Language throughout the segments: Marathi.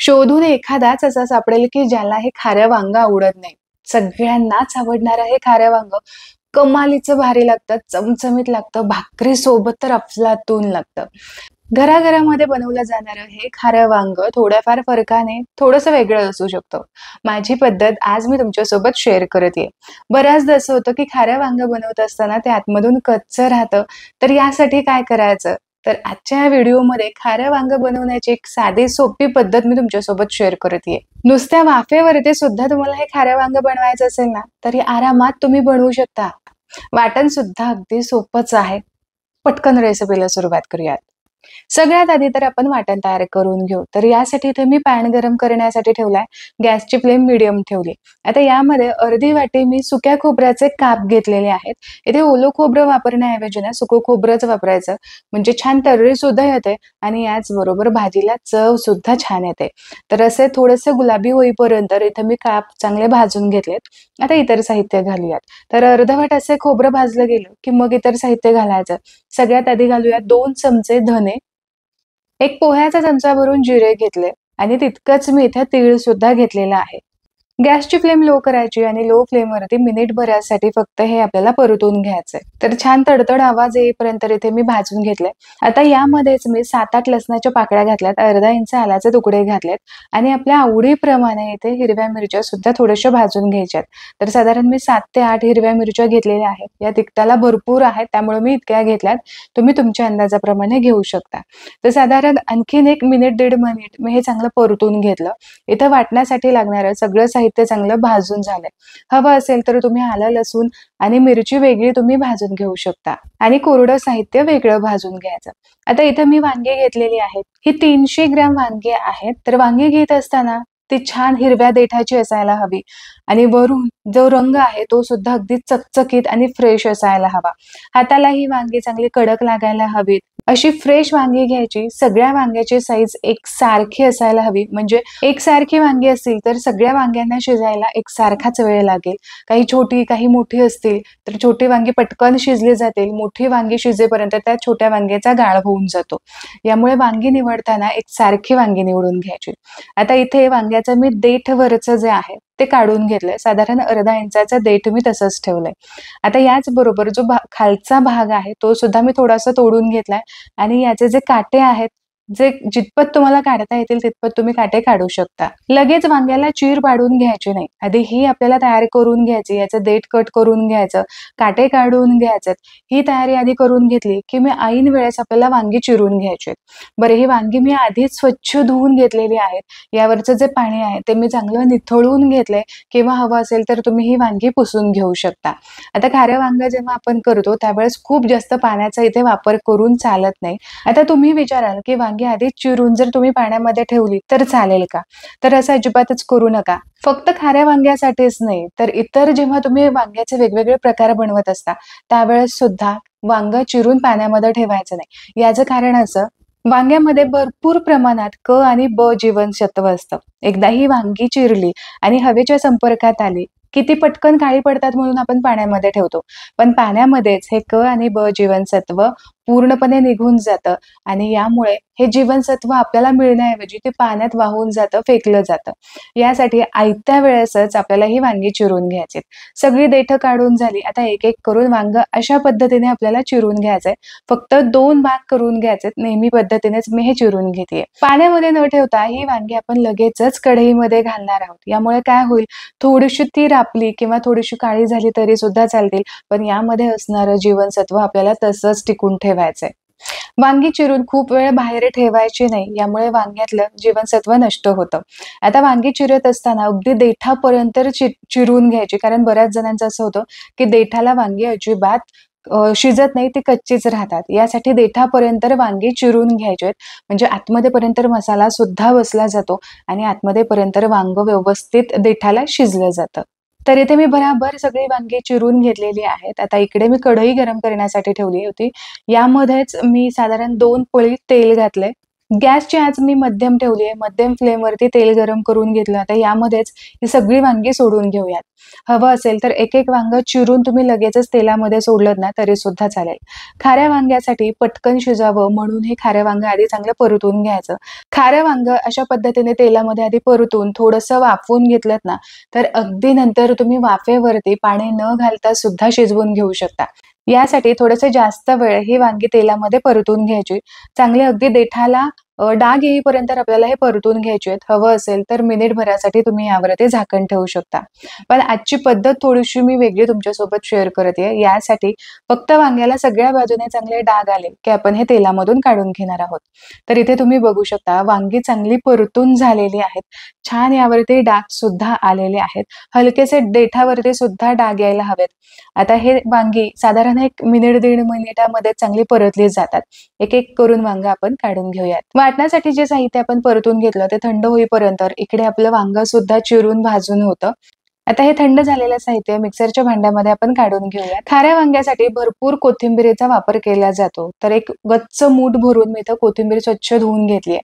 शोधून एखादाच असा सापडेल की ज्याला हे खारं वांग आवडत नाही. सगळ्यांनाच आवडणारं हे खारं वांग कमालीचं भारी लागतं, चमचमीत लागतं, भाकरी सोबत तर अफलातून लागतं. घराघरामध्ये बनवलं जाणारं हे खारं वांग थोड्याफार फरकाने थोडंसं वेगळं असू शकतं. माझी पद्धत आज मी तुमच्यासोबत शेअर करत आहे. बऱ्याचदा असं होतं की खारं वांग बनवत असताना ते आतमधून कच्चं राहतं. तर यासाठी काय करायचं? तर आजच्या या व्हिडिओमध्ये खारं वांग बनवण्याची एक साधी सोपी पद्धत मी तुमच्यासोबत शेअर करत आहे. नुसत्या वाफेवरती सुद्धा तुम्हाला हे खारं वांग बनवायचं असेल ना, तरी आरामात तुम्ही बनवू शकता. वाटण सुद्धा अगदी सोपंच आहे. पटकन रेसिपीला सुरुवात करूयात. सगळ्यात आधी तर आपण वाटण तयार करून घेऊ. तर यासाठी इथे मी पॅन गरम करण्यासाठी ठेवलाय. गॅसची फ्लेम मीडियम ठेवली. आता यामध्ये अर्धी वाटी मी सुक्या खोबऱ्याचे काप घेतलेले आहेत. इथे ओलं खोबरं वापरण्याऐवजी ना सुकं खोबरंच वापरायचं, म्हणजे छान तर्री सुद्धा येते आणि याचबरोबर भाजीला चव सुद्धा छान येते. तर असे थोडेसे गुलाबी होईपर्यंत इथे मी काप चांगले भाजून घेतलेत. आता इतर साहित्य घालूयात. तर अर्धवट असे खोबरं भाजलं गेलं की मग इतर साहित्य घालायचं. सगळ्यात आधी घालूयात 2 चमचे धने, एक पोह्याचा चमचा भरून जिरे घेतले आणि तितकंच मी इथे तीळ सुद्धा घेतलेलं आहे. गॅसची फ्लेम लो करायची आणि लो फ्लेमवरती मिनिटभरासाठी फक्त हे आपल्याला परतून घ्यायचंय. तर छान तडतड आवाज येईपर्यंत इथे मी भाजून घेतलंय. आता यामध्येच मी 7-8 लसणाच्या पाकळ्या घातल्यात, अर्धा इंच आल्याचे तुकडे घातलेत आणि आपल्या आवडीप्रमाणे इथे हिरव्या मिरच्या सुद्धा थोड्याशा भाजून घ्यायच्यात. तर साधारण मी 7 ते 8 हिरव्या मिरच्या घेतलेल्या आहेत. या तिखटाला भरपूर आहेत, त्यामुळे मी इतक्या घेतल्यात. तुम्ही तुमच्या अंदाजाप्रमाणे घेऊ शकता. तर साधारण आणखीन 1 मिनिट 1.5 मिनिट मी हे चांगलं परतून घेतलं. इथं वाटण्यासाठी लागणारं सगळं साहित्य चांगलं भाजून झालंय. हवं असेल तर तुम्ही आलं, लसूण आणि मिरची वेगळी तुम्ही भाजून घेऊ शकता आणि कोरडं साहित्य वेगळं भाजून घ्यायचं. आता इथं मी वांगी घेतलेली आहेत. ही 300 ग्रॅम वांगी आहेत. तर वांगी घेत असताना ती छान हिरव्या देठाची असायला हवी आणि वरून जो रंग आहे तो सुद्धा अगदी चकचकीत आणि फ्रेश असायला हवा. हाताला ही वांगी चांगली कडक लागायला हवीत. अशी फ्रेश वांगी घ्यायची. सगळ्या वांग्याची साईज एकसारखी असायला हवी. म्हणजे एकसारखी वांगी असतील तर सगळ्या वांग्यांना शिजायला एकसारखाच वेळ लागेल. काही छोटी, काही मोठी असतील तर छोटी वांगी पटकन शिजली जातील. मोठी वांगी शिजेपर्यंत त्या छोट्या वांग्याचा गाळ होऊन जातो. यामुळे वांगी निवडताना एकसारखी वांगी निवडून घ्यायची. आता इथे वांग्याचं मी देठ वरचं जे आहे ते काढून घेतलंय. साधारण अर्धा इंचाचं देठ मी तसंच ठेवलंय. आता याच बरोबर जो खालचा भाग आहे तो सुद्धा मी थोडासा तोडून घेतलाय आणि याचे जे काटे आहेत, जे जितपत तुम्हाला काढता येतील तितपत तुम्ही काटे काढू शकता. लगेच वांग्याला चीर पाडून घ्यायची नाही. आधी ही आपल्याला तयारी करून घ्यायची. याचं देठ कट करून घ्यायचं, काटे काढून घ्यायचं. ही तयारी आधी करून घेतली की मी ऐन वेळेस आपल्याला वांगी चिरून घ्यायची. बरं, ही वांगी मी आधीच स्वच्छ धुवून घेतलेली आहेत. यावरचं जे पाणी आहे ते मी चांगलं निथळून घेतलंय किंवा हवं असेल तर तुम्ही ही वांगी पुसून घेऊ शकता. आता खारं वांग जेव्हा आपण करतो त्यावेळेस खूप जास्त पाण्याचा इथे वापर करून चालत नाही. आता तुम्ही विचाराल की वांगी आधीच चिरून जर तुम्ही पाण्यामध्ये ठेवली तर चालेल का? तर असं अजिबातच करू नका. फक्त खाऱ्या वांग्यासाठीच नाही, तर इतर जेव्हा तुम्ही वांग्याचे वेगवेगळे प्रकार बनवत असता त्यावेळेस सुद्धा वांग चिरून पाण्यामध्ये ठेवायचं नाही. याचं कारण असं, वांग्यामध्ये भरपूर प्रमाणात क आणि ब जीवनसत्व असतं. एकदा ही वांगी चिरली आणि हवेच्या संपर्कात आली किती पटकन काळी पडतात म्हणून आपण पाण्यामध्ये ठेवतो. पण पाण्यामध्येच हे क आणि ब जीवनसत्व पूर्णपणे निघून जातं आणि यामुळे हे जीवनसत्व आपल्याला मिळण्याऐवजी ते पाण्यात वाहून जातं, फेकलं जातं. यासाठी आयत्या वेळेसच आपल्याला ही वांगी चिरून घ्यायची. सगळी देठं काढून झाली. आता एक एक करून वांग अशा पद्धतीने आपल्याला चिरून घ्यायचंय. फक्त 2 भाग करून घ्यायचे. नेहमी पद्धतीनेच मी हे चिरून घेतेय. पाण्यामध्ये न ठेवता ही वांगी आपण लगेचच कढईमध्ये घालणार आहोत. यामुळे काय होईल, थोडीशी ती रापली किंवा थोडीशी काळी झाली तरी सुद्धा चालतील, पण यामध्ये असणारं जीवनसत्व आपल्याला तसंच टिकून ठेवायचंय. वांगी चिरून खूप वेळ बाहेर ठेवायची नाही, यामुळे वांग्यातलं जीवनसत्व नष्ट होतं. आता वांगी चिरत असताना अगदी देठापर्यंत चिरून घ्यायची, कारण बऱ्याच जणांचं असं होतं की देठाला वांगी अजिबात शिजत नाही, ती कच्चीच राहतात. यासाठी देठापर्यंत वांगी चिरून घ्यायचे, म्हणजे आतमध्ये पर्यंत मसाला सुद्धा बसला जातो आणि आतमध्ये पर्यंत वांग व्यवस्थित देठाला शिजलं जातं. तर इथे मी बराबर सगळी वांगी चिरून घेतलेली आहेत. आता इकडे मी कढई गरम करण्यासाठी ठेवली होती. यामध्येच मी साधारण 2 पळी तेल घातलंय. गॅसची आच मी मध्यम ठेवली आहे. मध्यम फ्लेमवरती तेल गरम करून घेतलं. आता यामध्येच ही सगळी वांगी सोडून घेऊयात. हवं असेल तर एक-एक वांगं चिरून तुम्ही लगेचच तेलामध्ये सोडलत ना तरी सुद्धा चालेल. खाऱ्या वांग्यासाठी पटकन शिजावं म्हणून हे खारं वांगं आधी चांगलं परतून घ्यायचं. खारं वांगं अशा पद्धतीने तेलामध्ये आधी परतून थोडंसं वाफवून घेतलत ना, तर अगदी नंतर तुम्ही वाफेवरती पाणी न घालता सुद्धा शिजवून घेऊ शकता. यासाठी थोडंसं जास्त वेळ ही वांगी तेलामध्ये परतून घ्यायची. चांगले अगदी देठाला डाग येईपर्यंत आपल्याला हे परतून घ्यायचे आहेत. हवं असेल तर मिनिटभरासाठी तुम्ही यावरती झाकण ठेवू शकता. पण आजची पद्धत थोडीशी मी वेगळी तुमच्यासोबत शेअर करते. यासाठी फक्त वांग्याला सगळ्या बाजूने चांगले डाग आले, की आपण हे तेलामधून काढून घेणार आहोत. तर इथे तुम्ही बघू शकता वांगी चांगली परतून झालेली आहेत. छान यावरती डाग सुद्धा आलेले आहेत. हलकेसे देठावरती सुद्धा डाग यायला हवेत. आता हे वांगी साधारण 1 मिनिट 1.5 मिनिटामध्ये चांगली परतली जातात. एक-एक करून वांगं आपण काढून घेऊयात. वाटण्यासाठी जे साहित्य आपण परतून घेतलं ते थंड होईपर्यंत इकडे आपलं वांगं सुद्धा चिरून भाजून होतं. आता हे थंड झालेलं साहित्य मिक्सरच्या भांड्यामध्ये आपण काढून घेऊया. खाऱ्या वांग्यासाठी भरपूर कोथिंबिरीचा वापर केला जातो. तर एक गच्च मूठ भरून मी इथं कोथिंबीर स्वच्छ धुवून घेतली आहे.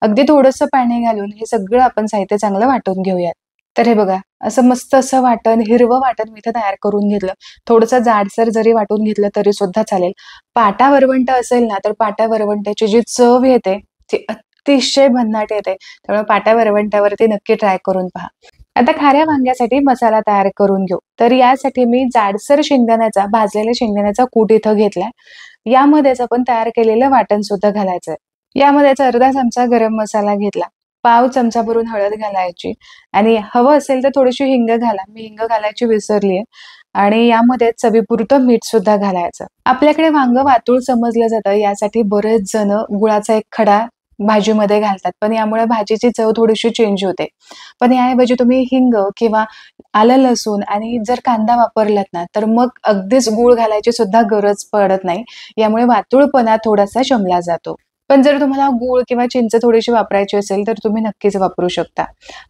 अगदी थोडंसं पाणी घालून हे सगळं आपण साहित्य चांगलं वाटून घेऊयात. तर हे बघा असं मस्त असं वाटण, हिरवं वाटण मी इथं तयार करून घेतलं. थोडंसं जाडसर जरी वाटून घेतलं तरी सुद्धा चालेल. पाटा वरवंट असेल ना, तर पाटा वरवंट्याची जी चव येते ती अतिशय भन्नाट येते. त्यामुळे पाटा वरवंट्यावरती नक्की ट्राय करून पहा. आता खाऱ्या वांग्यासाठी मसाला तयार करून घेऊ. तर यासाठी मी जाडसर शेंगदाण्याचा, भाजलेल्या शेंगदाण्याचा कूट इथं घेतलाय. यामध्येच आपण तयार केलेलं वाटण सुद्धा घालायचंय. यामध्येच अर्धा चमचा गरम मसाला घेतला. पाव चमचा भरून हळद घालायची आणि हवं असेल तर थोडीशी हिंग घाला. मी हिंग घालायची विसरलीये. आणि यामध्ये चवीपुरतं मीठ सुद्धा घालायचं. आपल्याकडे वांगं वातूळ समजलं जातं यासाठी बरेच जण गुळाचा एक खडा भाजीमध्ये घालतात. पण यामुळे भाजीची चव थोडीशी चेंज होते. पण याऐवजी तुम्ही हिंग किंवा आलं लसूण आणि जर कांदा वापरलात ना, तर मग अगदीच गूळ घालायची सुद्धा गरज पडत नाही. यामुळे वातूळपणा थोडासा शमला जातो. पण जर तुम्हाला गूळ किंवा चिंच थोडीशी वापरायची असेल तर तुम्ही नक्कीच वापरू शकता.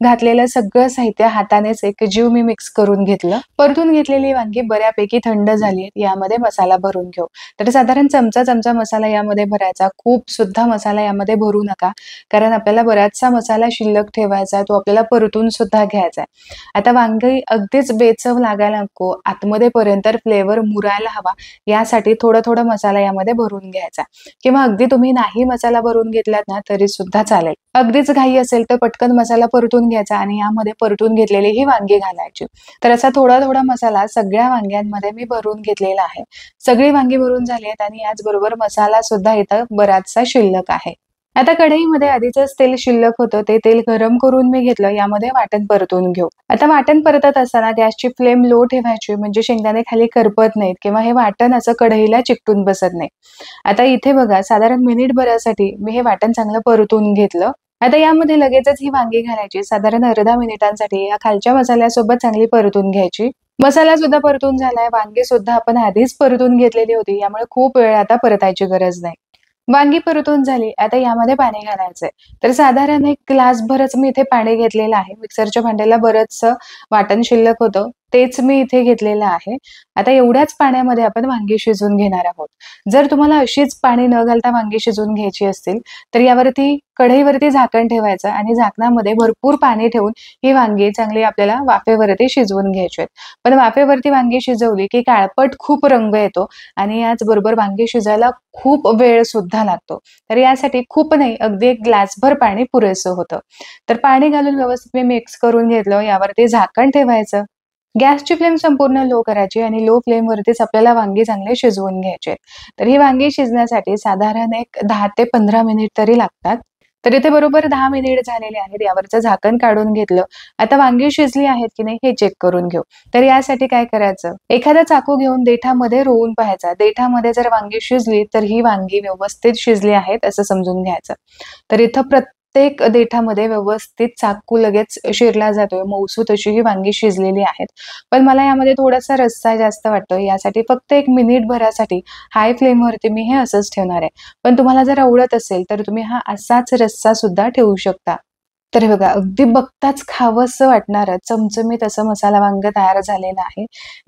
घातलेलं सगळं साहित्य हातानेच एकजीव मी मिक्स करून घेतलं. परतून घेतलेली वांगी बऱ्यापैकी थंड झाली आहेत. यामध्ये मसाला भरून घेऊ. तर साधारण चमचा मसाला यामध्ये भरायचा. खूप सुद्धा मसाला यामध्ये भरू नका. कारण आपल्याला बराचसा मसाला शिल्लक ठेवायचा, तो आपल्याला परतून सुद्धा घ्यायचा आहे. आता वांगी अगदीच बेचव लागायला नको, आतमध्ये पर्यंत फ्लेवर मुरायला हवा, यासाठी थोडा मसाला यामध्ये भरून घ्यायचा. किंवा अगदी तुम्ही नाही मसाला भरून घेतलात ना तरी सुद्धा चालेल. अगदीच घाई असेल तर पटकन मसाला परतून घ्यायचा आणि यामध्ये परतून घेतलेली ही वांगी घालायची. तर असा थोडा मसाला सगळ्या वांग्यांमध्ये मी भरून घेतलेला आहे. सगळी वांगी भरून झाली आहेत आणि याचबरोबर मसाला सुद्धा इथं बराचसा शिल्लक आहे. आता कढईमध्ये आधीचंच तेल शिल्लक होतं, ते तेल गरम करून मी घेतलं. यामध्ये वाटण परतून घेऊ. आता वाटण परतत असताना गॅसची फ्लेम लो ठेवायची, म्हणजे शेंगदाणे खाली करपत नाहीत किंवा हे वाटण असं कढईला चिकटून बसत नाही. आता इथे बघा साधारण मिनिटभरासाठी मी हे वाटण चांगलं परतून घेतलं. आता यामध्ये लगेचच ही वांगी घालायची. साधारण अर्धा मिनिटांसाठी या खालच्या मसाल्यासोबत चांगली परतून घ्यायची. मसाला सुद्धा परतून झालाय, वांगी सुद्धा आपण आधीच परतून घेतलेली होती, यामुळे खूप वेळ आता परतायची गरज नाही. वांगी परतून झाली. आता यामध्ये पाणी घालायचंय. तर साधारण 1 ग्लासभरच मी इथे पाणी घेतलेलं आहे. मिक्सरच्या भांड्याला बरचसं वाटण शिल्लक होतं, तेच मी इथे घेतलेलं आहे. आता एवढ्याच पाण्यामध्ये आपण वांगी शिजवून घेणार आहोत. जर तुम्हाला अशीच पाणी न घालता वांगी शिजवून घ्यायची असतील, तर यावरती कढईवरती झाकण ठेवायचं आणि झाकणामध्ये भरपूर पाणी ठेवून ही वांगी चांगली आपल्याला वाफेवरती शिजवून घ्यायची आहेत. पण वाफेवरती वांगी शिजवली की काळपट खूप रंग येतो आणि याचबरोबर वांगी शिजायला खूप वेळ सुद्धा लागतो. तर यासाठी खूप नाही, अगदी 1 ग्लासभर पाणी पुरेसं होतं. तर पाणी घालून व्यवस्थित मी मिक्स करून घेतलं. यावरती झाकण ठेवायचं. गॅसची फ्लेम संपूर्ण लो करायची आणि लो फ्लेमवरतीच आपल्याला वांगी चांगले शिजवून घ्यायचे. तर ही वांगी शिजण्यासाठी साधारण एक 10 ते 15 मिनिट तरी लागतात. तर इथे बरोबर 10 मिनिट झालेले आहेत. यावरचं झाकण काढून घेतलं. आता वांगी शिजली आहेत की नाही हे चेक करून घेऊ. तर यासाठी काय करायचं, एखादा चाकू घेऊन देठामध्ये रोवून पाहायचा. देठामध्ये जर वांगी शिजली तर ही वांगी व्यवस्थित शिजली आहेत असं समजून घ्यायचं. तर इथं प्रत्येक देठामध्ये व्यवस्थित चाकू लगेच शिरला जातोय. मऊसूत अशी ही वांगी शिजलेली आहेत. पण मला यामध्ये थोडासा रस्सा जास्त वाटतोय. यासाठी फक्त 1 मिनिटभरासाठी हाय फ्लेमवरती मी हे असंच ठेवणार आहे. पण तुम्हाला जर आवडत असेल तर तुम्ही हा असाच रस्सा सुद्धा ठेवू शकता. तर हे बघा अगदी बघताच खावंसं वाटणारं चमचमीत असं मसाला वांग तयार झालेलं आहे.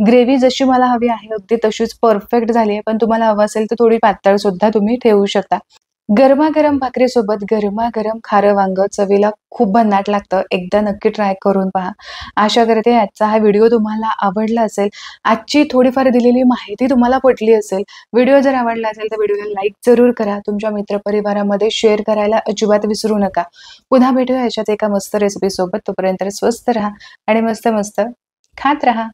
ग्रेव्ही जशी मला हवी आहे अगदी तशीच परफेक्ट झाली आहे. पण तुम्हाला हवं असेल तर थोडी पातळ सुद्धा तुम्ही ठेवू शकता. गरमागरम भाकरीसोबत गरमागरम खारं वांगं चवीला खूप भन्नाट लागतं. एकदा नक्की ट्राय करून पहा. आशा करते आजचा हा व्हिडिओ तुम्हाला आवडला असेल. आजची थोडीफार दिलेली माहिती तुम्हाला पटली असेल. व्हिडिओ जर आवडला असेल तर व्हिडिओला लाईक जरूर करा. तुमच्या मित्रपरिवारामध्ये शेअर करायला अजिबात विसरू नका. पुन्हा भेटूया अशाच एका मस्त रेसिपीसोबत. तोपर्यंत स्वस्त राहा आणि मस्त मस्त खात राहा.